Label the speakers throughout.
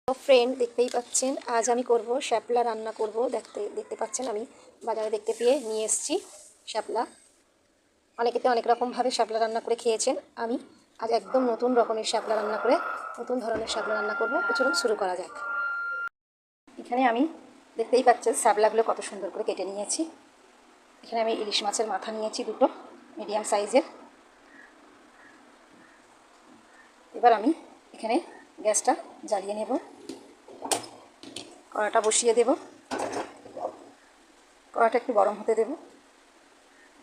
Speaker 1: তো ফ্রেন্ড, দেখতেই পাচ্ছেন আজ আমি করব শ্যাপলা রান্না করব। দেখতে পাচ্ছেন আমি বাজারে দেখতে পেয়ে নিয়ে এসেছি শ্যাপলা। অনেকেতে অনেক রকমভাবে শ্যাপলা রান্না করে খেয়েছেন। আমি আজ একদম নতুন রকমের শ্যাপলা রান্না করে নতুন ধরনের শ্যাপলা রান্না করব। চলুন শুরু করা যাক। এখানে আমি দেখতেই পাচ্ছেন শ্যাপলাগুলো কত সুন্দর করে কেটে নিয়েছি। এখানে আমি ইলিশ মাছের মাথা নিয়েছি দুটো মিডিয়াম সাইজের। এবার আমি এখানে গ্যাসটা জ্বালিয়ে নেব, কড়াটা বসিয়ে দেব, কড়াটা একটু গরম হতে দেব।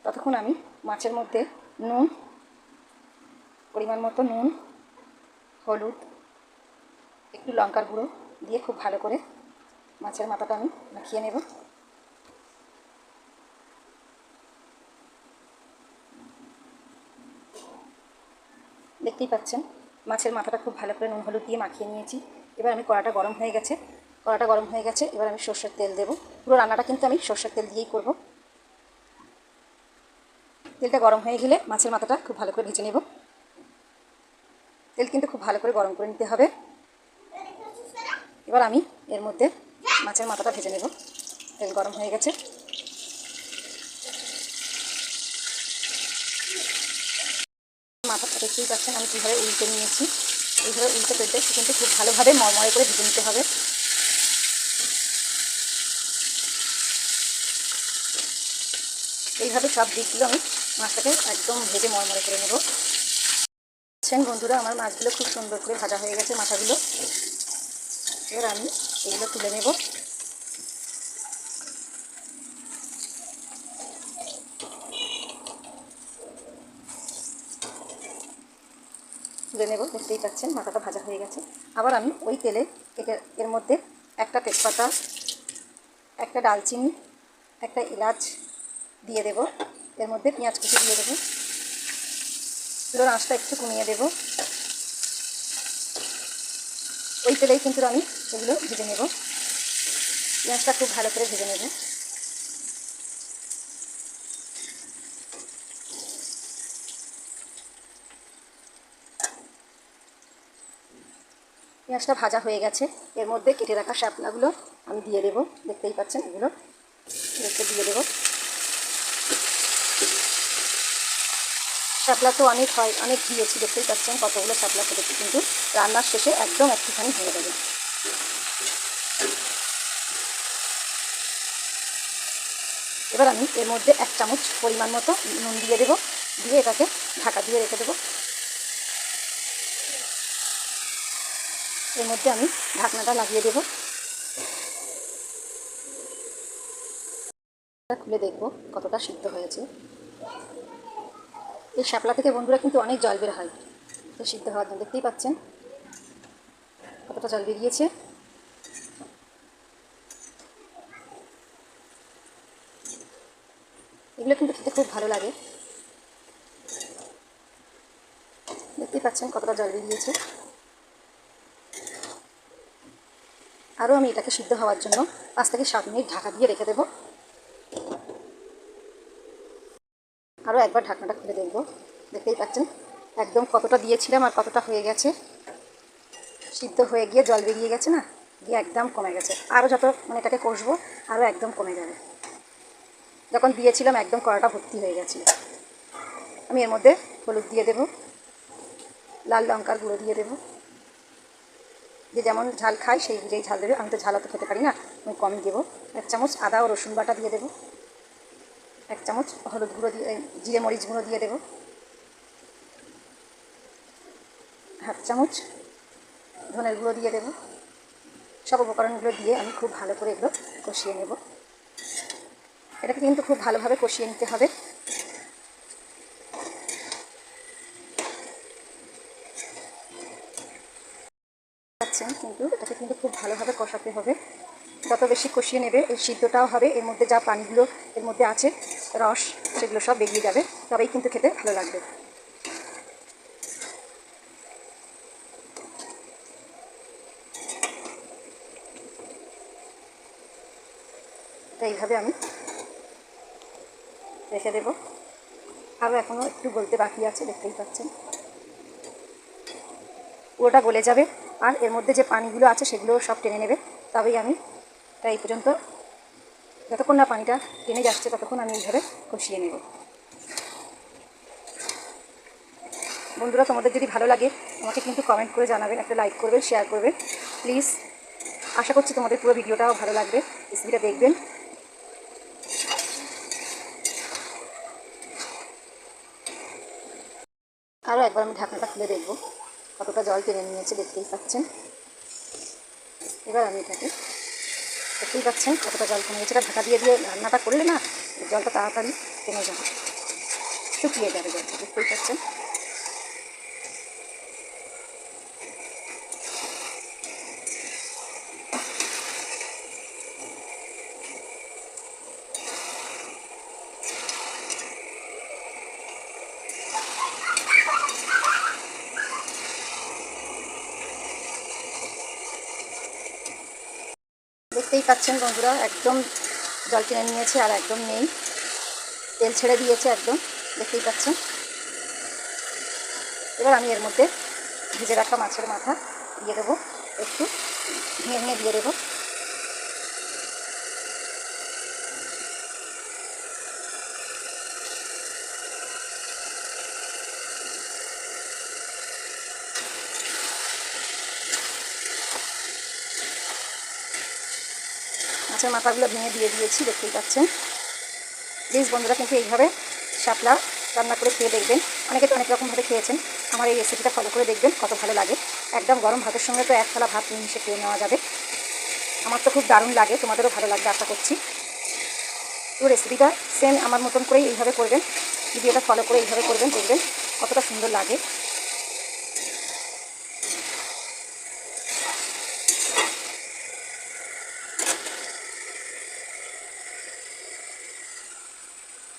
Speaker 1: ততক্ষণ আমি মাছের মধ্যে নুন, পরিমাণ মতো নুন, হলুদ, একটু লঙ্কার গুঁড়ো দিয়ে খুব ভালো করে মাছের মাথাটা আমি মাখিয়ে নেব। দেখতেই পাচ্ছেন মাছের মাথাটা খুব ভালো করে নুন হলুদ দিয়ে মাখিয়ে নিয়েছি। এবার আমি কড়াটা গরম হয়ে গেছে, এবার আমি সর্ষের তেল দেব। পুরো রান্নাটা কিন্তু আমি সর্ষের তেল দিয়েই করব। তেলটা গরম হয়ে গেলে মাছের মাথাটা খুব ভালো করে ভেজে নেব। তেল কিন্তু খুব ভালো করে গরম করে নিতে হবে। এবার আমি এর মধ্যে মাছের মাথাটা ভেজে নেব। তেল গরম হয়ে গেছে। মাথাটা দেখতেই পাচ্ছেন আমি কীভাবে উল্টে নিয়েছি। এইভাবে উল্টে পেতে কিন্তু খুব ভালোভাবে মরমরে করে ভেজে নিতে হবে। এইভাবে সব দিকগুলো আমি মাছটাকে একদম ভেজে মরমরে করে নেব। বন্ধুরা, আমার মাছগুলো খুব সুন্দর করে ভাজা হয়ে গেছে, মাথাগুলো। এবার আমি এগুলো তুলে নেব। দেখতেই পাচ্ছেন মাথাটা ভাজা হয়ে গেছে। আবার আমি ওই তেলে এর মধ্যে একটা তেজপাতা, একটা ডালচিনি, একটা এলাচ দিয়ে দেব। এর মধ্যে পেঁয়াজ কুচি দিয়ে দেবো। চুলোর আঁচটা একটু কমিয়ে দেব। ওই তেলেই কিন্তু আমি এগুলো ভেজে নেব। পেঁয়াজটা খুব ভালো করে ভেজে নেব। পেঁয়াজটা ভাজা হয়ে গেছে। এর মধ্যে কেটে রাখা শ্যাপলাগুলো আমি দিয়ে দেব। দেখতেই পাচ্ছেন এগুলো দিয়ে দেব। শ্যাপলা তো অনেক হয়, অনেক দিয়েছি। দেখতেই পাচ্ছেন কতগুলো শ্যাপলা করেছি, কিন্তু রান্নার শেষে একদম একটুখানি হয়ে যাবে। এবার আমি এর মধ্যে 1 চামচ পরিমাণ মতো নুন দিয়ে দেব। দিয়ে এটাকে ঢাকা দিয়ে রেখে দেব। এর মধ্যে আমি ঢাকনাটা লাগিয়ে দেব। খুলে দেখব কতটা সিদ্ধ হয়েছে। এই শ্যাপলা থেকে বন্ধুরা কিন্তু অনেক জল বের হয় সিদ্ধ হওয়ার জন্য। দেখতেই পাচ্ছেন কতটা জল বেরিয়েছে। এগুলো কিন্তু খেতে খুব ভালো লাগে। দেখতেই পাচ্ছেন কতটা জল বেরিয়েছে। আরও আমি এটাকে সিদ্ধ হওয়ার জন্য 5 থেকে 7 মিনিট ঢাকা দিয়ে রেখে দেব। আরও একবার ঢাকনাটা খুলে দেখব। দেখতেই পাচ্ছেন একদম কতটা দিয়েছিলাম আর কতটা হয়ে গেছে। সিদ্ধ হয়ে গিয়ে জল বেরিয়ে গেছে না, গিয়ে একদম কমে গেছে। আরও যত এটাকে কষবো আরও একদম কমে যাবে। যখন দিয়েছিলাম একদম কড়াটা ভর্তি হয়ে গেছিলো। আমি এর মধ্যে হলুদ দিয়ে দেব, লাল লঙ্কার গুঁড়ো দিয়ে দেব। যে যেমন ঝাল খায় সেই বুঝেই ঝাল দেবে। আমি তো ঝাল অত খেতে পারি না, আমি কমই দেবো। 1 চামচ আদা ও রসুন বাটা দিয়ে দেবো। 1 চামচ হলুদ গুঁড়ো দিয়ে, জিরে মরিচ গুঁড়ো দিয়ে দেবো। 1/2 চামচ ধনের গুঁড়ো দিয়ে দেবো। সব উপকরণগুলো দিয়ে আমি খুব ভালো করে এগুলো কষিয়ে নেব। এটাকে কিন্তু খুব ভালোভাবে কষিয়ে নিতে হবে। কিন্তু এটাকে কিন্তু খুব ভালোভাবে কষাতে হবে। যত বেশি কষিয়ে নেবে এর সিদ্ধটাও হবে, এর মধ্যে যা পানিগুলো এর মধ্যে আছে রস সেগুলো সব বেরিয়ে যাবে, তবেই কিন্তু খেতে ভালো লাগবে। তো এইভাবে আমি রেখে দেব। আরও এখনও একটু গলতে বাকি আছে। দেখতেই পাচ্ছেন পুরোটা গলে যাবে আর এর মধ্যে যে পানিগুলো আছে সেগুলো সব টেনে নেবে। তবেই আমি তাই এই পর্যন্ত যতক্ষণ না পানিটা টেনে যাচ্ছে ততক্ষণ আমি এইভাবে কষিয়ে নেব। বন্ধুরা, তোমাদের যদি ভালো লাগে আমাকে কিন্তু কমেন্ট করে জানাবেন, একটা লাইক করবেন, শেয়ার করবেন প্লিজ। আশা করছি তোমাদের পুরো ভিডিওটাও ভালো লাগবে, রেসিপিটা দেখবেন। আরও একবার আমি ঢাকনাটা খুলে দেখব কতটা জল টেনে নিয়েছে, দেখতেই পাচ্ছেন। এবার আমি এটাকে দেখতেই পাচ্ছেন কতটা জল কমে গেছে। এটা ঢাকা দিয়ে দিয়ে রান্নাটা করলে না জলটা তাড়াতাড়ি কমে যাবে, শুকিয়ে যাবে জলটা, দেখতেই পাচ্ছেন। দেখতেই পাচ্ছেন বন্ধুরা, একদম জল টেনে নিয়েছে আর একদম নেই, তেল ছেড়ে দিয়েছে একদম, দেখতেই পাচ্ছেন। এবার আমি এর মধ্যে ভেজে রাখা মাছের মাথা দিয়ে দেবো, একটু ভেঙে ভেঙে দিয়ে দেবো। মাছের মাথাগুলো ভেঙে দিয়ে দিয়েছি, দেখতেই পাচ্ছেন। প্লিজ বন্ধুরা কিন্তু এইভাবে শাপলা রান্না করে খেয়ে দেখবেন। অনেকে তো অনেক রকমভাবে খেয়েছেন, আমার এই রেসিপিটা ফলো করে দেখবেন, কত ভালো লাগে। একদম গরম ভাতের সঙ্গে তো এক থালা ভাত মিশে খেয়ে নেওয়া যাবে। আমার তো খুব দারুণ লাগে, তোমাদেরও ভালো লাগবে আশা করছি। তো রেসিপিটা সেম আমার মতন করেই এইভাবে করবেন, ভিডিওটা ফলো করে এইভাবে করবেন, দেখবেন কতটা সুন্দর লাগে।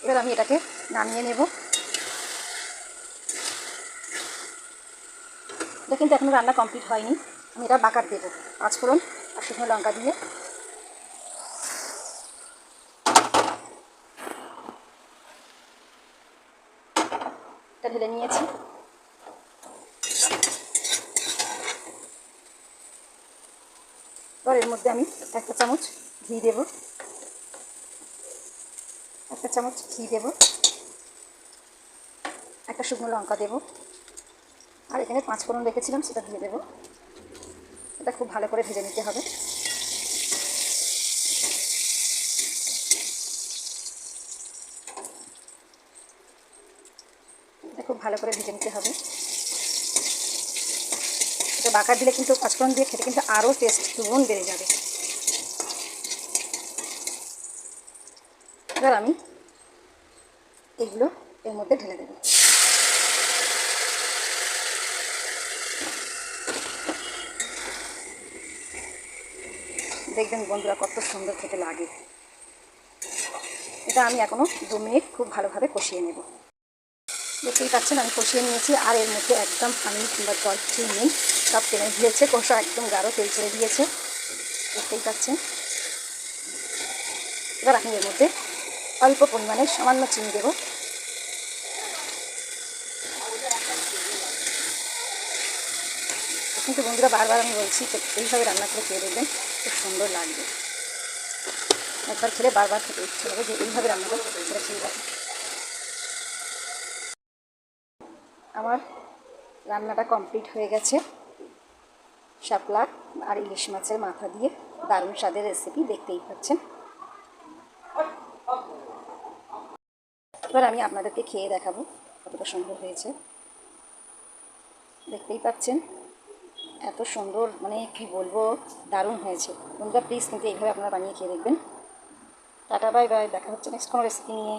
Speaker 1: এবার আমি এটাকে নামিয়ে নেব। এটা কিন্তু এখনও রান্না কমপ্লিট হয়নি, আমি এটা বাকার দেবো 5 ফোড়ন আর শুকনো লঙ্কা দিয়ে। এটা ঢেলে নিয়েছি। এবার এর মধ্যে আমি 1 চামচ ঘি দেব, 1 চামচ ঘি দেব, একটা শুকনো লঙ্কা দেব, আর এখানে 5 ফোড়ন রেখেছিলাম সেটা দিয়ে দেবো। এটা খুব ভালো করে ভেজে নিতে হবে। এটা খুব ভালো করে ভেজে নিতে হবে। এটা বাকার দিলে কিন্তু 5 ফোড়ন দিয়ে খেতে কিন্তু আরও টেস্ট দুগুণ বেড়ে যাবে। এবার আমি এগুলো এর মধ্যে ঢেলে দেবো। দেখবেন বন্ধুরা কত সুন্দর খেতে লাগে। এটা আমি এখনও 2 মিনিট খুব ভালোভাবে কষিয়ে নেব। দেখতেই পাচ্ছেন আমি কষিয়ে নিয়েছি, আর এর মধ্যে একদম পানি কিংবা জল কিছুই নেই, সব টেনে দিয়েছে, কষা একদম গাঢ় তেল ছেড়ে দিয়েছে, দেখতেই পাচ্ছেন। এবার আমি এর মধ্যে অল্প পরিমাণে সামান্য চিনি দেব। কিন্তু বন্ধুরা বারবার আমি বলছি এইভাবে রান্না করে খেয়ে দেখবেন, খুব সুন্দর লাগবে। একবার খেলে বারবার খেতে ইচ্ছে হবে যে এইভাবে রান্না করে সেটা খেয়ে যাবে। আমার রান্নাটা কমপ্লিট হয়ে গেছে। শাপলা আর ইলিশ মাছের মাথা দিয়ে দারুণ স্বাদের রেসিপি, দেখতেই পাচ্ছেন। এবার আমি আপনাদেরকে খেয়ে দেখাবো কতটা সুন্দর হয়েছে, দেখতেই পাচ্ছেন। এত সুন্দর, মানে কি বলবো, দারুণ হয়েছে। বন্ধুরা প্লিজ কিন্তু এইভাবে আপনারা বানিয়ে খেয়ে দেখবেন। টাটা বাই বাই, দেখা হচ্ছে নেক্সট কোনো রেসিপি নিয়ে।